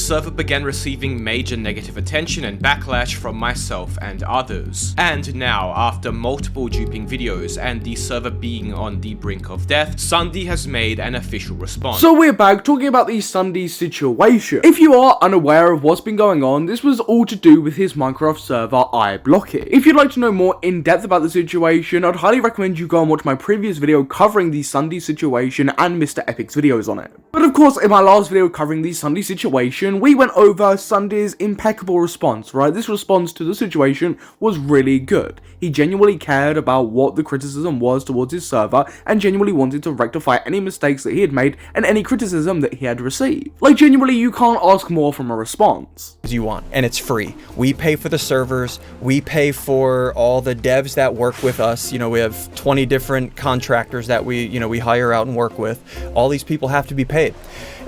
server began receiving major negative attention and backlash from myself and others. And now, after multiple duping videos and the server being on the brink of death, SSundee has made an official response. So we're back talking about the SSundee situation. If you are unaware of what's been going on, this was all to do with his Minecraft server iBlockit. If you'd like to know more in depth about the situation, I'd highly recommend you go and watch my previous video covering the SSundee situation and Misterepic's videos on it. But of course, in my last video covering the SSundee situation, we went over SSundee's impeccable response, right? This response to the situation was really good. He genuinely cared about what the criticism was towards his server and genuinely wanted to rectify any mistakes that he had made and any criticism that he had received. Like, genuinely, you can't ask more from a response. You want, and it's free. We pay for the servers, we pay for all the devs that work with us. You know, we have 20 different contractors that we hire out and work with. All these people have to be paid.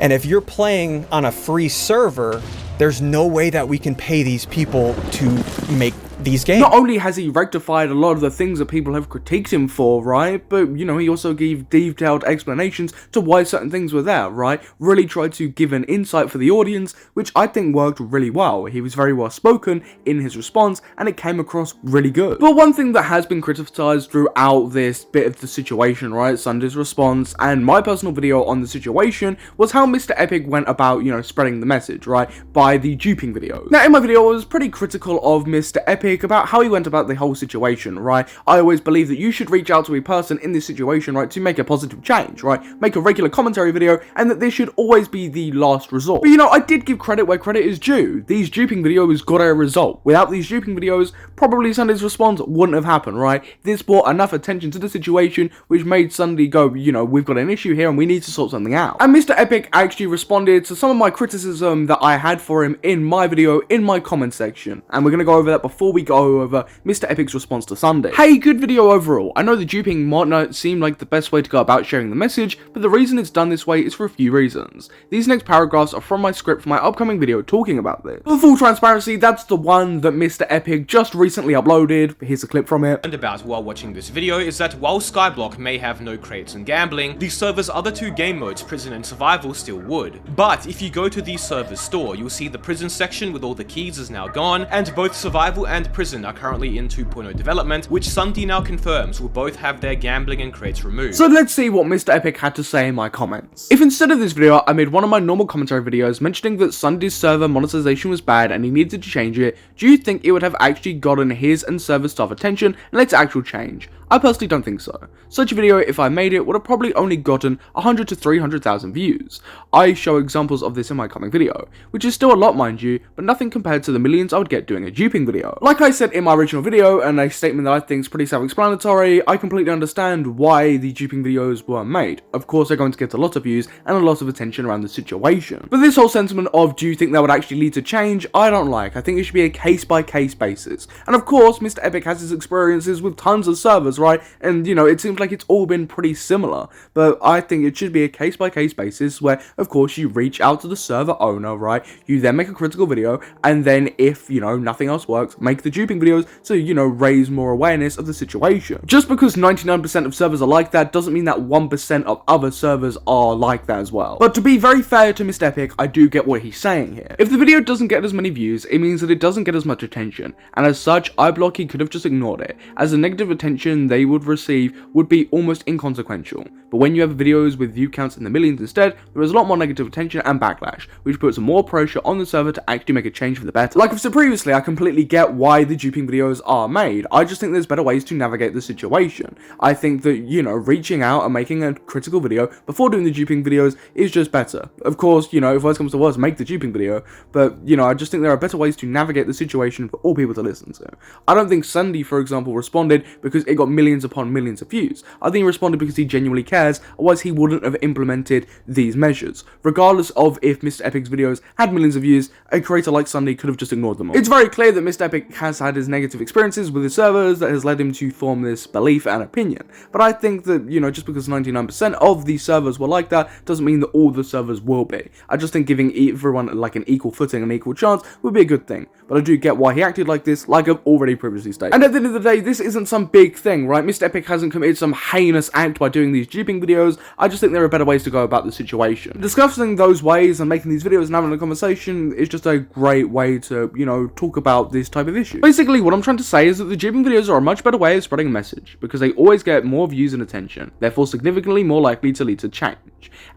And if you're playing on a free server, there's no way that we can pay these people to make these games. Not only has he rectified a lot of the things that people have critiqued him for, right, but, you know, he also gave detailed explanations to why certain things were there, right? Really tried to give an insight for the audience, which I think worked really well. He was very well spoken in his response, and it came across really good. But one thing that has been criticized throughout this bit of the situation, right, SSundee's response, and my personal video on the situation, was how Misterepic went about, you know, spreading the message, right, by the duping video. Now, in my video, I was pretty critical of Misterepic about how he went about the whole situation, right? I always believe that you should reach out to a person in this situation, right, to make a positive change, right? Make a regular commentary video, and that this should always be the last resort. But, you know, I did give credit where credit is due. These duping videos got a result. Without these duping videos, probably SSundee's response wouldn't have happened, right? This brought enough attention to the situation, which made SSundee go, you know, we've got an issue here and we need to sort something out. And Misterepic actually responded to some of my criticism that I had for him in my video, in my comment section. And we're going to go over that before we go over Misterepic's response to SSundee. Hey, good video overall. I know the duping might not seem like the best way to go about sharing the message, but the reason it's done this way is for a few reasons. These next paragraphs are from my script for my upcoming video talking about this. For full transparency, that's the one that Misterepic just recently uploaded. Here's a clip from it. And about while watching this video is that while Skyblock may have no crates and gambling, the server's other two game modes, Prison and Survival, still would. But if you go to the server's store, you'll see the Prison section with all the keys is now gone, and both Survival and Prison are currently in 2.0 development, which SSundee now confirms will both have their gambling and crates removed. So let's see what Misterepic had to say in my comments. If instead of this video I made one of my normal commentary videos mentioning that SSundee's server monetization was bad and he needed to change it, do you think it would have actually gotten his and server staff attention and led to actual change? I personally don't think so. Such a video, if I made it, would have probably only gotten 100 to 300,000 views. I show examples of this in my coming video, which is still a lot mind you, but nothing compared to the millions I would get doing a duping video. Like I said in my original video, and a statement that I think is pretty self-explanatory, I completely understand why the duping videos were made. Of course they're going to get a lot of views and a lot of attention around the situation. But this whole sentiment of, do you think that would actually lead to change, I don't like. I think it should be a case-by-case basis. And of course, Misterepic has his experiences with tons of servers, right? And, you know, it seems like it's all been pretty similar. But I think it should be a case-by-case basis where, of course, you reach out to the server owner, right? You then make a critical video, and then if, you know, nothing else works, make the duping videos so, you know, raise more awareness of the situation. Just because 99% of servers are like that doesn't mean that 1% of other servers are like that as well. But to be very fair to Misterepic, I do get what he's saying here. If the video doesn't get as many views, it means that it doesn't get as much attention, and as such, iBlockit could have just ignored it, as the negative attention they would receive would be almost inconsequential. But when you have videos with view counts in the millions instead, there is a lot more negative attention and backlash, which puts more pressure on the server to actually make a change for the better. Like I've said previously, I completely get why the duping videos are made. I just think there's better ways to navigate the situation. I think that, you know, reaching out and making a critical video before doing the duping videos is just better. Of course, you know, if worse comes to worse, make the duping video, but, you know, I just think there are better ways to navigate the situation for all people to listen to. I don't think SSundee, for example, responded because it got millions upon millions of views. I think he responded because he genuinely cares, otherwise he wouldn't have implemented these measures. Regardless of if Misterepic's videos had millions of views, a creator like SSundee could have just ignored them all. It's very clear that Misterepic has had his negative experiences with his servers that has led him to form this belief and opinion. But I think that, you know, just because 99% of these servers were like that, doesn't mean that all the servers will be. I just think giving everyone like an equal footing and equal chance would be a good thing. But I do get why he acted like this, like I've already previously stated. And at the end of the day, this isn't some big thing, right? Misterepic hasn't committed some heinous act by doing these duping videos. I just think there are better ways to go about the situation. Discussing those ways and making these videos and having a conversation is just a great way to, you know, talk about this type of issue. Basically, what I'm trying to say is that the duping videos are a much better way of spreading a message, because they always get more views and attention, therefore significantly more likely to lead to change.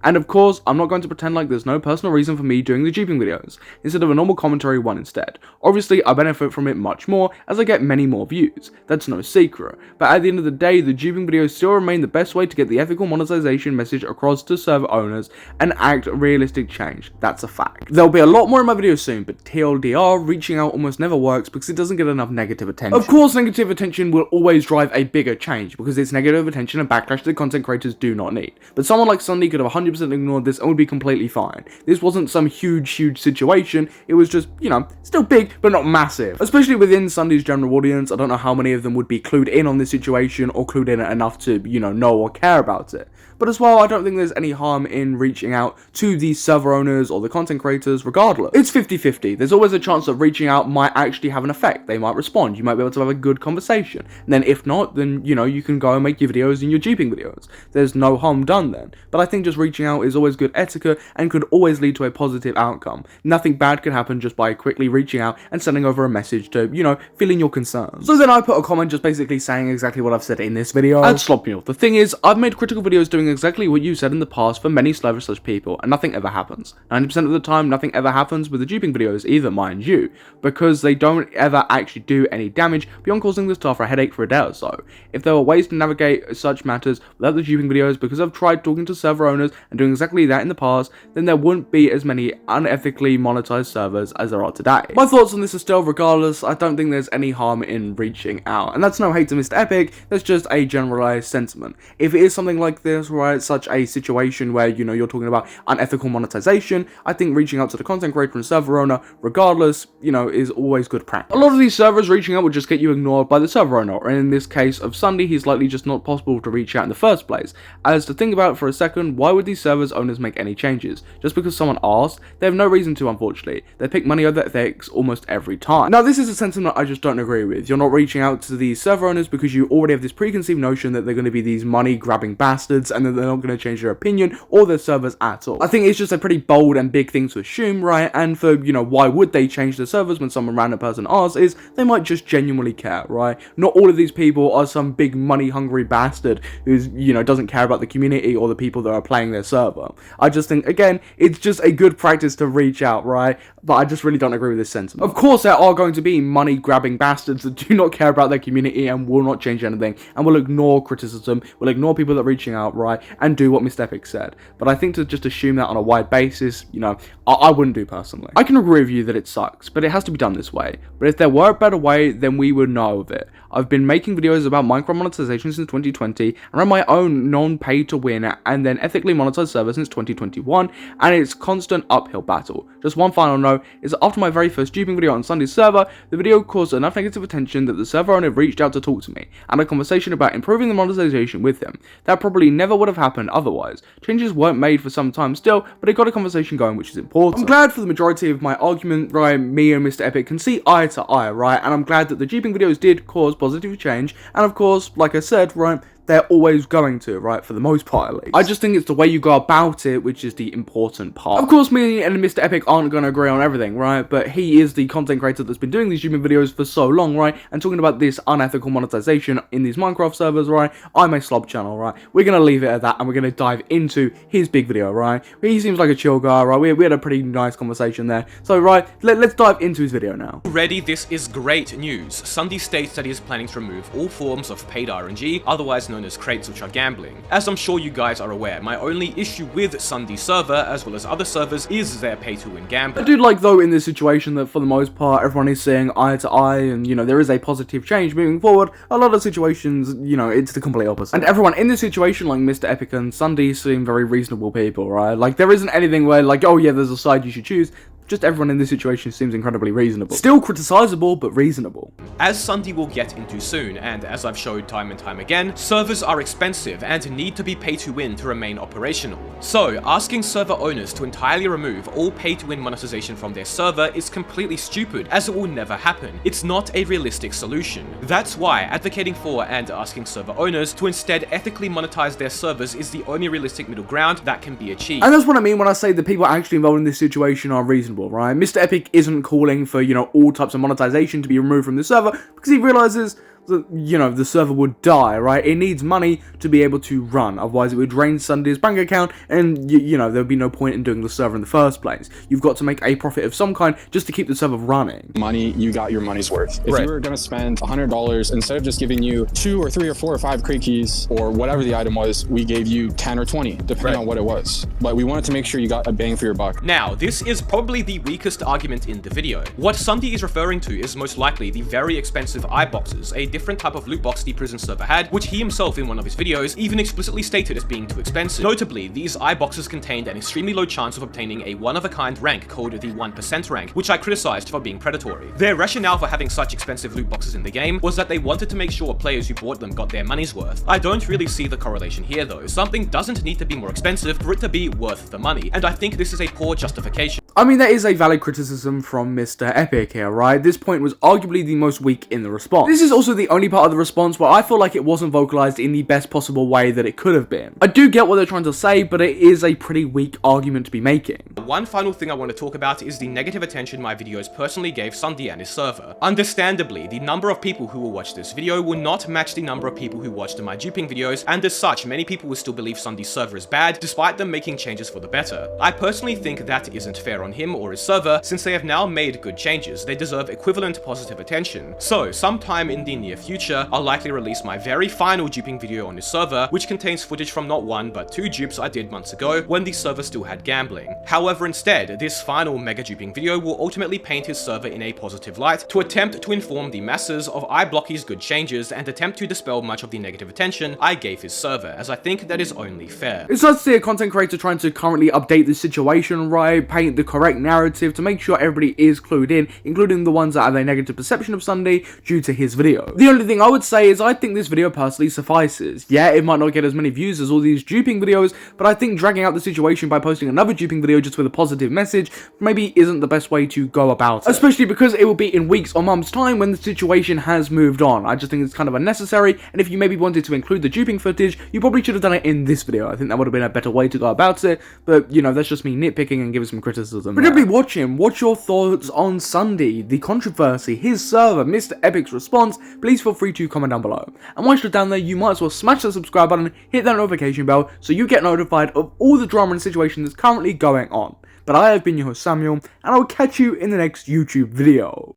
And of course, I'm not going to pretend like there's no personal reason for me doing the duping videos, instead of a normal commentary one instead. Obviously, I benefit from it much more, as I get many more views. That's no secret. But at the end of the day, the duping videos still remain the best way to get the ethical monetization message across to server owners and act realistic change. That's a fact. There'll be a lot more in my videos soon, but TLDR, reaching out almost never works because it doesn't get enough negative attention. Of course, negative attention will always drive a bigger change, because it's negative attention and backlash that content creators do not need. But someone like SSundee could have 100% ignored this and would be completely fine. This wasn't some huge situation, it was just, you know, still big, but not massive. Especially within SSundee's general audience, I don't know how many of them would be clued in on this situation, or clued in enough to, you know or care about it. But as well, I don't think there's any harm in reaching out to the server owners or the content creators regardless. It's 50-50. There's always a chance that reaching out might actually have an effect. They might respond. You might be able to have a good conversation. And then if not, then, you know, you can go and make your videos and your duping videos. There's no harm done then. But I think just reaching out is always good etiquette and could always lead to a positive outcome. Nothing bad can happen just by quickly reaching out and sending over a message to, you know, feeling your concerns. So then I put a comment just basically saying exactly what I've said in this video. And slop me off. The thing is, I've made critical videos doing exactly what you said in the past for many slavish people, and nothing ever happens. 90% of the time, nothing ever happens with the duping videos either, mind you, because they don't ever actually do any damage beyond causing the staff a headache for a day or so. If there were ways to navigate such matters without the duping videos, because I've tried talking to server owners and doing exactly that in the past, then there wouldn't be as many unethically monetized servers as there are today. My thoughts on this are still, regardless, I don't think there's any harm in reaching out. And that's no hate to Misterepic, that's just a generalized sentiment. If it is something like this, right, such a situation where, you know, you're talking about unethical monetization, I think reaching out to the content creator and server owner, regardless, you know, is always good practice. A lot of these servers reaching out would just get you ignored by the server owner, and in this case of SSundee, he's likely just not possible to reach out in the first place. As to think about it for a second, why would these servers owners make any changes? Just because someone asked? They have no reason to, unfortunately. They pick money over ethics almost every time. Now, this is a sentiment I just don't agree with. You're not reaching out to these server owners because you already have this preconceived notion that they're going to be these money-grabbing bastards and that they're not going to change their opinion or their servers at all. I think it's just a pretty bold and big thing to assume, right? And for, you know, why would they change their servers when some random person asks, is they might just genuinely care, right? Not all of these people are some big money-hungry bastard who's, you know, doesn't care about the community or the people that are playing their server. I just think, again, it's just a good practice to reach out, right? But I just really don't agree with this sentiment. Of course, there are going to be money-grabbing bastards that do not care about their community and will not change anything, and will ignore criticism, will ignore people that are reaching out, right, and do what Misterepic said. But I think to just assume that on a wide basis, you know, I wouldn't do personally. I can agree with you that it sucks, but it has to be done this way. But if there were a better way, then we would know of it. I've been making videos about Minecraft monetization since 2020, and run my own non-pay-to-win and then ethically monetized server since 2021, and it's constant uphill battle. Just one final note is that after my very first duping video on SSundee's server, the video caused enough negative attention that the server owner reached out to talk to me, and a conversation about improving the monetization with him. That probably never would have happened otherwise. Changes weren't made for some time still, but it got a conversation going, which is important. I'm glad for the majority of my argument, right, me and Misterepic can see eye to eye, right, and I'm glad that the duping videos did cause positive change, and of course, like I said, right, they're always going to, right, for the most part at least. I just think it's the way you go about it which is the important part. Of course, me and Misterepic aren't going to agree on everything, right, but he is the content creator that's been doing these duping videos for so long, right, and talking about this unethical monetization in these Minecraft servers, right, I'm a slob channel, right, we're going to leave it at that, and we're going to dive into his big video, right, he seems like a chill guy, right, we had a pretty nice conversation there, so, right, let's dive into his video now. Already, this is great news. SSundee states that he is planning to remove all forms of paid RNG, otherwise known as crates, which are gambling. As I'm sure you guys are aware, my only issue with SSundee's server, as well as other servers, is their pay-to-win gambling. I do like, though, in this situation that for the most part, everyone is seeing eye to eye, and, you know, there is a positive change moving forward. A lot of situations, you know, it's the complete opposite. And everyone in this situation, like Misterepic and SSundee, seem very reasonable people, right? Like, there isn't anything where, like, oh yeah, there's a side you should choose. Just everyone in this situation seems incredibly reasonable. Still criticizable, but reasonable. As SSundee will get into soon, and as I've showed time and time again, servers are expensive and need to be pay to win to remain operational. So, asking server owners to entirely remove all pay to win monetization from their server is completely stupid, as it will never happen. It's not a realistic solution. That's why advocating for and asking server owners to instead ethically monetize their servers is the only realistic middle ground that can be achieved. And that's what I mean when I say the people actually involved in this situation are reasonable, right? Misterepic isn't calling for, all types of monetization to be removed from the server because he realizes that, the server would die, right? It needs money to be able to run, otherwise it would drain SSundee's bank account, and, there would be no point in doing the server in the first place. You've got to make a profit of some kind just to keep the server running. Money, you got your money's worth. If you were going to spend $100, instead of just giving you 2 or 3 or 4 or 5 crate keys, or whatever the item was, we gave you 10 or 20, depending on what it was. But we wanted to make sure you got a bang for your buck. Now, this is probably the weakest argument in the video. What SSundee is referring to is most likely the very expensive iBoxes, a different type of loot box the prison server had, which he himself in one of his videos even explicitly stated as being too expensive. Notably, these iBoxes contained an extremely low chance of obtaining a one-of-a-kind rank called the 1% rank, which I criticized for being predatory. Their rationale for having such expensive loot boxes in the game was that they wanted to make sure players who bought them got their money's worth. I don't really see the correlation here though. Something doesn't need to be more expensive for it to be worth the money, and I think this is a poor justification. I mean, that is a valid criticism from Misterepic here, right? This point was arguably the most weak in the response. This is also the only part of the response where I feel like it wasn't vocalized in the best possible way that it could have been. I do get what they're trying to say, but it is a pretty weak argument to be making. One final thing I want to talk about is the negative attention my videos personally gave SSundee and his server. Understandably, the number of people who will watch this video will not match the number of people who watched my duping videos, and as such, many people will still believe SSundee's server is bad, despite them making changes for the better. I personally think that isn't fair on him or his server, since they have now made good changes. They deserve equivalent positive attention. So, sometime in the near future, I'll likely release my very final duping video on his server, which contains footage from not one but 2 dupes I did months ago when the server still had gambling. However, instead, this final mega duping video will ultimately paint his server in a positive light to attempt to inform the masses of iBlockie's good changes and attempt to dispel much of the negative attention I gave his server, as I think that is only fair. It's nice to see a content creator trying to currently update the situation, right, paint the correct narrative to make sure everybody is clued in, including the ones that have a negative perception of SSundee due to his video. The only thing I would say is I think this video personally suffices. Yeah, it might not get as many views as all these duping videos, but I think dragging out the situation by posting another duping video just with a positive message maybe isn't the best way to go about it. Especially because it will be in weeks or months time when the situation has moved on. I just think it's kind of unnecessary, and if you maybe wanted to include the duping footage, you probably should have done it in this video. I think that would have been a better way to go about it, but that's just me nitpicking and giving some criticism. But everybody watching, what's your thoughts on SSundee, the controversy, his server, Misterepic's response? Please feel free to comment down below. And once you're down there, you might as well smash the subscribe button, hit that notification bell so you get notified of all the drama and situation that's currently going on. But I have been your host Samuel, and I will catch you in the next YouTube video.